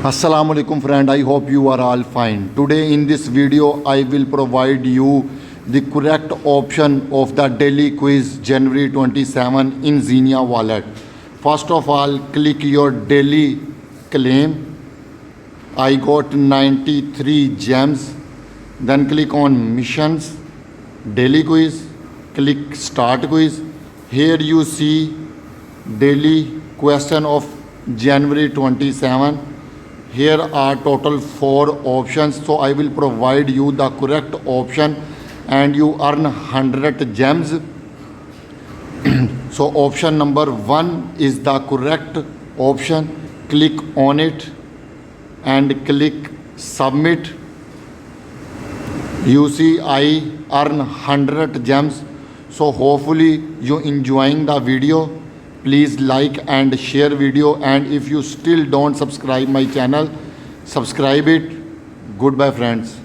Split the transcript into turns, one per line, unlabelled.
Assalamu alaikum friend, I hope you are all fine. Today in this video I will provide you the correct option of the daily quiz January 27 in XENEA Wallet. First of all, click your daily claim. I got 93 gems. Then click on missions, daily quiz, click start quiz. Here you see daily question of January 27. Here are total 4 options, so I will provide you the correct option and you earn 100 gems. So option number 1 is the correct option. Click on it and click submit. You see I earn 100 gems. So hopefully you enjoying the video. Please like and share video, and if you still don't subscribe my channel, subscribe it. Goodbye friends.